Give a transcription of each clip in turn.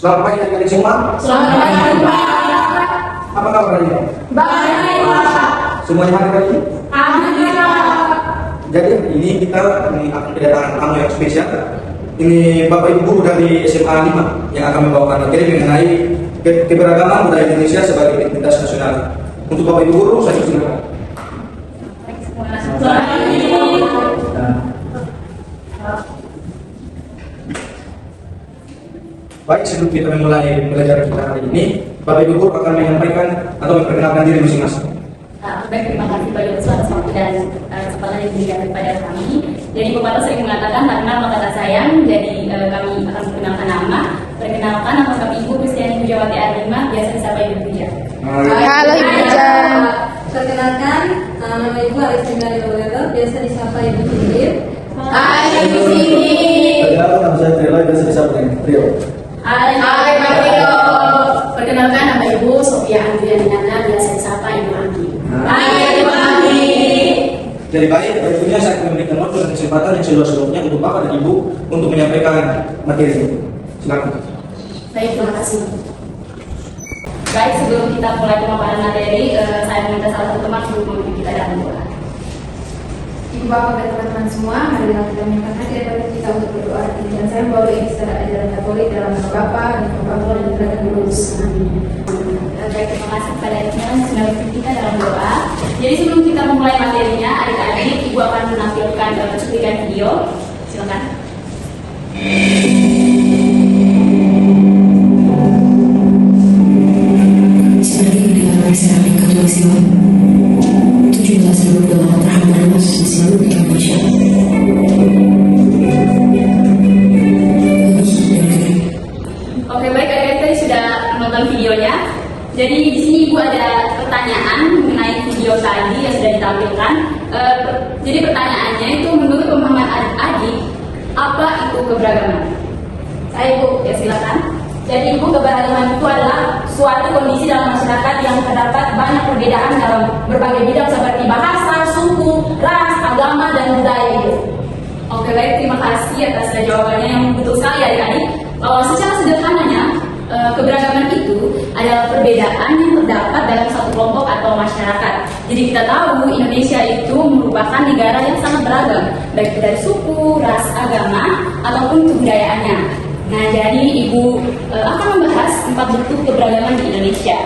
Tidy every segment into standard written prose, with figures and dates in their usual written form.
Selamat pagi adik-adik semua. Selamat pagi, Pak. Apa kabar hari ini? Baik, Pak. Semuanya hadir hari ini? Alhamdulillah. Jadi ini kita akan kedatangan tamu yang spesial. Ini Bapak Ibu guru dari SMA 5 yang akan membawakan materi mengenai keberagaman budaya Indonesia sebagai identitas nasional. Untuk Bapak Ibu guru, saya silakan. Baik, sebelum kita memulai belajar kita hari ini, Bapak Ibu guru akan menyampaikan atau memperkenalkan diri masing-masing. Baik, terima kasih bagi atas waktu dan kesempatan yang diberikan kepada kami. Jadi pepatah sering mengatakan tak kenal maka tak sayang. Jadi kami akan memperkenalkan nama. Perkenalkan nama kami Ibu Kristiani Pujawati Arima, biasa disapa Ibu Puja. Halo, Ibu Puja. Perkenalkan, nama Ibu Alexandra Leoleto, biasa disapa Ibu Sindir. Hai, Ibu Sini. Perkenalkan nama saya Trio, biasa disapa dengan Trio. Hai, Pak Trio. Perkenalkan nama Ibu Sofia Andriana, biasa disapa Ibu Anggi. Hai, Ibu Anggi. Jadi baik, berikutnya saya akan memberikan waktu dan kesempatan yang seluas-luasnya untuk Bapak dan Ibu untuk menyampaikan materi ini. Silakan. Baik, terima kasih. Baik, sebelum kita mulai pemaparan materi, saya meminta salah satu teman untuk memimpin kita dalam doa. Ibu Bapak dan teman-teman semua, marilah kita minta hadirat kita untuk berdoa. Dan saya membawa ini secara ajaran Katolik dalam nama Bapa dan Bapa dan Putra dan Roh Kudus. Amin. Baik, terima kasih kepada teman-teman yang sudah memimpin kita dalam doa. Jadi sebelum kita memulai materinya, adik-adik, Ibu akan menampilkan cuplikan video. Silakan. Sebagai negara Islam yang Katolik Islam, 17 golongan terhadap masuk di seluruh Indonesia. Oke, baik, adik-adik tadi sudah menonton videonya. Jadi di sini Ibu ada pertanyaan mengenai video tadi yang sudah ditampilkan. Jadi pertanyaannya itu menurut pemahaman adik-adik, apa itu keberagaman? Saya Ibu, ya silakan. Jadi Ibu, keberagaman itu adalah suatu kondisi dalam masyarakat yang terdapat banyak perbedaan dalam berbagai bidang seperti bahasa, suku, ras, agama, dan budaya itu. Oke, baik, terima kasih atas jawabannya yang betul sekali adik-adik. Secara sederhananya, keberagaman itu adalah perbedaan yang terdapat dalam satu kelompok atau masyarakat. Jadi kita tahu Indonesia itu merupakan negara yang sangat beragam, baik dari suku, ras, agama, ataupun kebudayaannya. Nah, jadi Ibu akan membahas 4 bentuk keberagaman di Indonesia.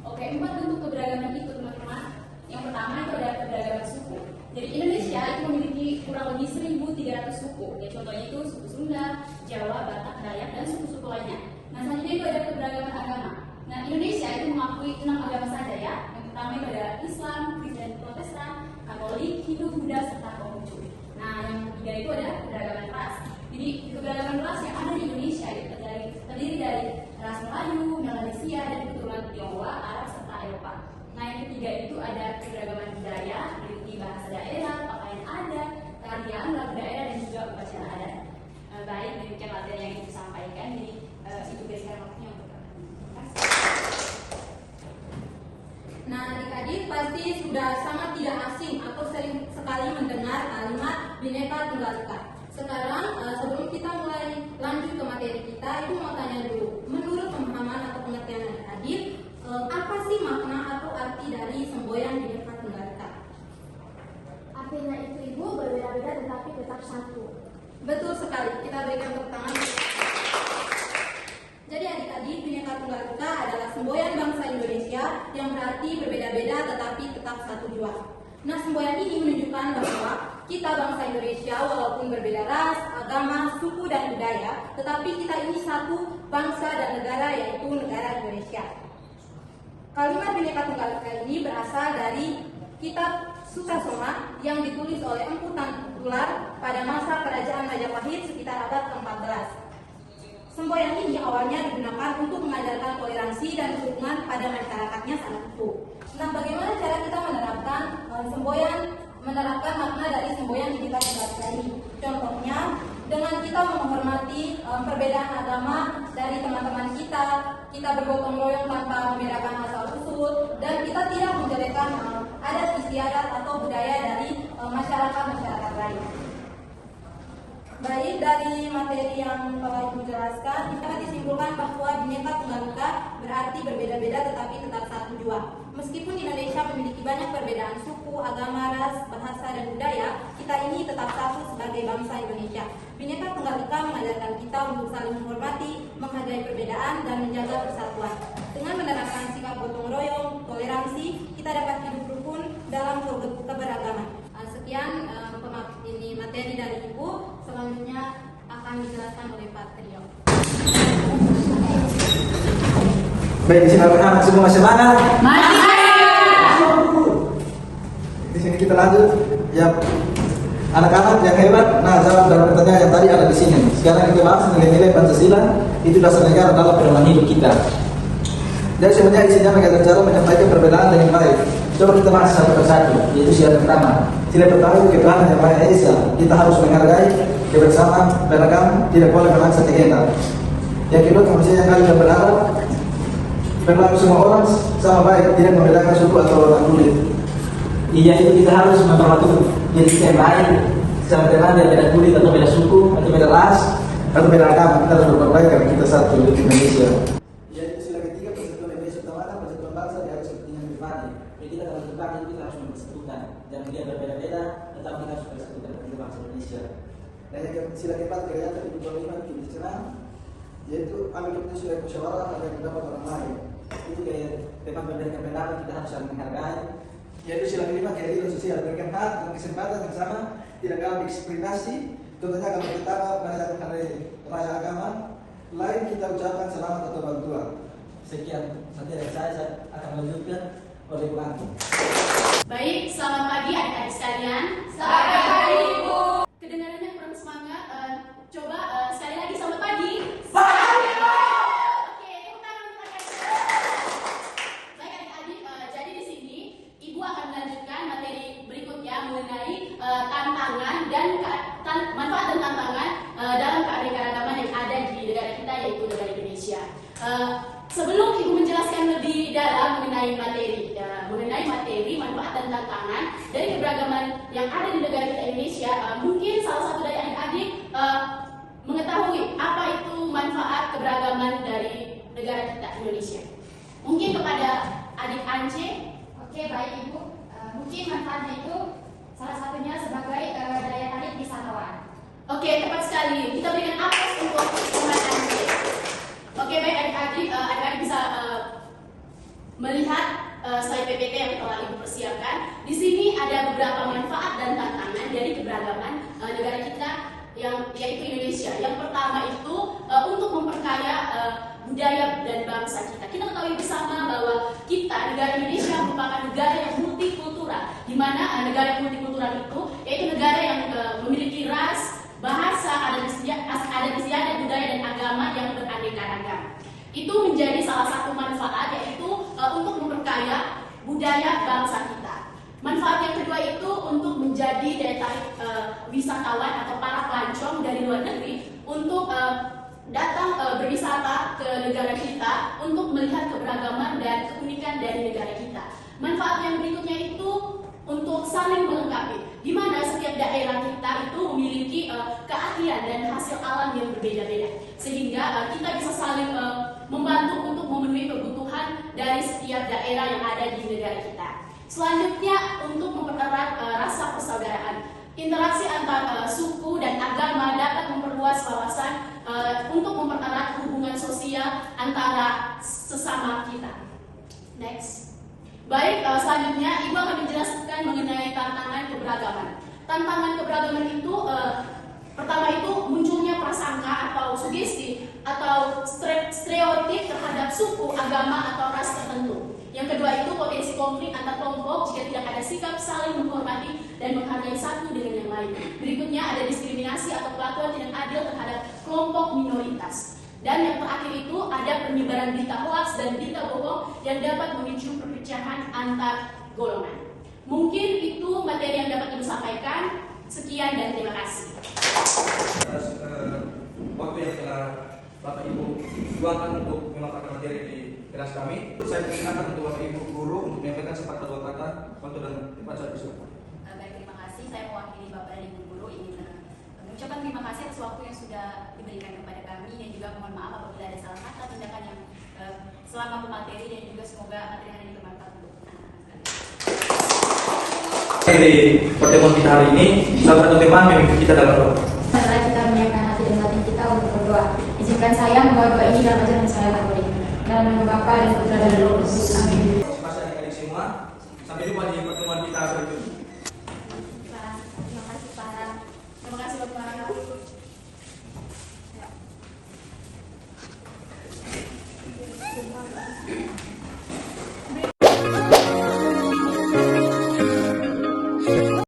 Oke, 4 bentuk keberagaman itu teman-teman. Yang pertama itu ada keberagaman suku. Jadi Indonesia itu memiliki kurang lebih 1.300 suku. Ya, contohnya itu suku Sunda, Jawa, Batak, Dayak, dan suku-suku lainnya. Nah, selanjutnya itu ada keberagaman agama. Nah, Indonesia itu mengakui 6 agama saja ya. Yang pertama itu ada Islam, Kristen, Protestan, Katolik, Hindu, Buddha, serta Konghucu. Nah, yang ketiga itu ada keberagaman ras. Jadi keberagaman ras yang ada di Indonesia itu terdiri dari ras Melayu, Melanesia, dan keturunan Tionghoa, Arab, serta Eropa. Nah, yang ketiga itu ada keberagaman budaya, meliputi bahasa daerah, pakaian adat, tarian, lagu daerah, dan juga upacara adat. Baik, demikian materi yang Ibu sampaikan. Jadi Ibu berikan waktunya untuk Nah, adik-adik pasti sudah sangat tidak asing atau sering sekali mendengar kalimat Bhinneka Tunggal Ika. Sekarang sebelum kita mulai lanjut ke materi kita, Ibu mau tanya dulu, menurut pemahaman atau pengertian adik-adik, apa sih makna atau arti dari semboyan Bhinneka Tunggal Ika? Artinya itu Ibu berbeda-beda tetapi tetap satu. Betul sekali, kita berikan tepuk tangan. Jadi adik-adik, Bhinneka Tunggal Ika adalah semboyan bangsa Indonesia yang berarti berbeda-beda tetapi tetap satu jua. Nah, semboyan ini menunjukkan bahwa kita bangsa Indonesia walaupun berbeda ras, agama, suku, dan budaya, tetapi kita ini satu bangsa dan negara, yaitu negara Indonesia. Kalimat Bhinneka Tunggal Ika ini berasal dari kitab Sutasoma yang ditulis oleh Empu Tengkulak pada masa kerajaan Majapahit sekitar abad ke-14. Semboyan ini awalnya digunakan untuk mengajarkan toleransi dan kerukunan pada masyarakatnya saat itu. Nah, bagaimana cara kita menerapkan makna dari semboyan Bhinneka Tunggal Ika ini? Contohnya, dengan kita menghormati perbedaan agama dari teman-teman kita bergotong royong tanpa membedakan asal usul, dan kita tidak menjelekkan adat istiadat atau budaya dari masyarakat lain. Baik, dari materi yang Bapak Ibu jelaskan, dapat disimpulkan bahwa Bhinneka Tunggal Ika berarti berbeda-beda tetapi tetap satu jua. Meskipun Indonesia memiliki banyak perbedaan suku, agama, ras, bahasa, dan budaya, kita ini tetap satu sebagai bangsa Indonesia. Bhinneka Tunggal Ika mengajarkan kita untuk saling menghormati, menghargai perbedaan, dan menjaga persatuan. Dengan menerapkan sikap gotong royong, toleransi, kita dapat hidup rukun dalam keberagaman. Sekian ini materi dari Ibu. Selanjutnya akan dijelaskan oleh Pak Trio. Baik, silakan anak semua semangat. Di sini kita lanjut. Ya, anak-anak yang hebat. Nah, jawab dalam pertanyaan yang tadi ada di sini. Sekarang kita bahas nilai-nilai Pancasila. Itu dasar negara dalam pedoman hidup kita. Jadi sebenarnya isinya bagaimana cara menyampaikan perbedaan dengan baik. Coba kita bahas satu persatu. Yaitu sila pertama. Sila pertama itu ketuhanan yang Maha Esa. Kita harus menghargai kebersamaan, beragam, tidak boleh memaksa kehendak. Yang kedua, kemanusiaan yang adil dan beradab. Berlaku semua orang sama baik, tidak membedakan suku atau warna kulit. Iya, itu kita harus menghormati diri kita yang baik. Sama dengan dia beda kulit atau beda suku atau beda ras atau beda agama, kita harus berbuat baik karena kita satu di Indonesia. Ya, itu sila ketiga, persatuan Indonesia utamakan persatuan bangsa di atas kepentingan pribadi. Jadi kita dalam berbagai itu kita harus mempersatukan. Jangan dia berbeda-beda, tetapi kita harus mempersatukan kepentingan bangsa Indonesia. Dan yang sila keempat, kerjaan dari ketuhanan itu dicenang, yaitu ambil keputusan dari musyawarah atau yang pendapat orang lain. Itu kayak tempat memberikan pendapat, kita harus saling menghargai. Yaitu sila kelima, keadilan sosial, berikan hak dan kesempatan yang sama, tidak dalam diskriminasi. Contohnya kalau kita merayakan hari raya agama lain, kita ucapkan selamat atau bantuan. Sekian, nanti dari saya akan melanjutkan oleh Bu Anti. Baik, selamat pagi adik-adik sekalian. Selamat pagi, Ibu. Kedengarannya kurang semangat. Coba sekali lagi selamat pagi. Selamat pagi, Ibu. Oke, tepuk tangan untuk adik-adik. Baik adik-adik, jadi di sini Ibu akan melanjutkan materi berikutnya mengenai tantangan dan manfaat dan tantangan dalam keanekaragaman yang ada di negara kita, yaitu negara Indonesia. Sebelum Ibu menjelaskan lebih dalam mengenai materi manfaat dan tantangan dari keberagaman yang ada di negara kita Indonesia, mungkin salah satu dari adik-adik mengetahui apa itu manfaat keberagaman dari negara kita Indonesia. Mungkin kepada adik Ance. Oke, baik Ibu. Mungkin manfaatnya itu salah satunya sebagai daya tarik wisatawan. Oke, tepat sekali. Kita berikan aplaus untuk teman Ance. Oke, baik adik-adik, adik-adik bisa melihat slide PPT yang telah Ibu persiapkan. Di sini ada beberapa manfaat dan tantangan dari keberagaman negara kita yang yaitu Indonesia. Yang pertama itu untuk memperkaya budaya dan bangsa kita. Kita ketahui bersama bahwa kita, negara Indonesia, merupakan negara yang multikultural, di mana negara yang multikultural itu yaitu negara yang memiliki ras, bahasa, adat istiadat, budaya dan agama yang beraneka ragam. Itu menjadi salah satu manfaat, yaitu untuk memperkaya budaya bangsa kita. Manfaat yang kedua itu untuk menjadi daya tarik wisatawan atau para pelancong dari luar negeri untuk datang berwisata ke negara kita untuk melihat keberagaman dan keunikan dari negara kita. Manfaat yang berikutnya itu untuk saling melengkapi, di mana setiap daerah kita itu memiliki keahlian dan hasil alam yang berbeda-beda, sehingga kita bisa saling membantu untuk memenuhi kebutuhan dari setiap daerah yang ada di negara kita. Selanjutnya, untuk mempererat rasa persaudaraan, interaksi antar suku dan agama dapat memperluas wawasan untuk mempererat hubungan sosial antara sesama kita. Next. Baik, selanjutnya Ibu akan menjelaskan mengenai tantangan keberagaman. Tantangan keberagaman itu pertama itu munculnya prasangka atau sugesti atau stereotip terhadap suku, agama atau ras tertentu. Yang kedua itu potensi konflik antar kelompok jika tidak ada sikap saling menghormati dan menghargai satu dengan yang lain. Berikutnya ada diskriminasi atau perlakuan tidak adil terhadap kelompok minoritas. Dan yang terakhir itu ada penyebaran berita hoaks dan berita bohong yang dapat memicu perpecahan antar golongan. Mungkin itu materi yang dapat Ibu sampaikan. Sekian dan terima kasih. Atas waktu yang telah Bapak Ibu luangkan untuk memaparkan materi di kelas kami, saya persilakan untuk Bapak Ibu guru untuk menyampaikan sepatah dua kata waktu dan tempat saya bersilakan. Baik, terima kasih. Saya mewakili Bapak dan Ibu guru ingin mengucapkan terima kasih atas waktu yang sudah diberikan kepada kami dan juga mohon maaf apabila ada salah kata tindakan yang selama pemateri dan juga semoga materi hari ini bermanfaat untuk anak-anak sekalian. Di pertemuan kita hari ini, salah satu tema memimpin kita dalam doa. Setelah kita menyiapkan hati dan batin kita untuk berdoa, izinkan saya membawa doa ini dalam ajaran saya Katolik. Dalam nama Bapa dan Putra dan Roh Kudus. Amin.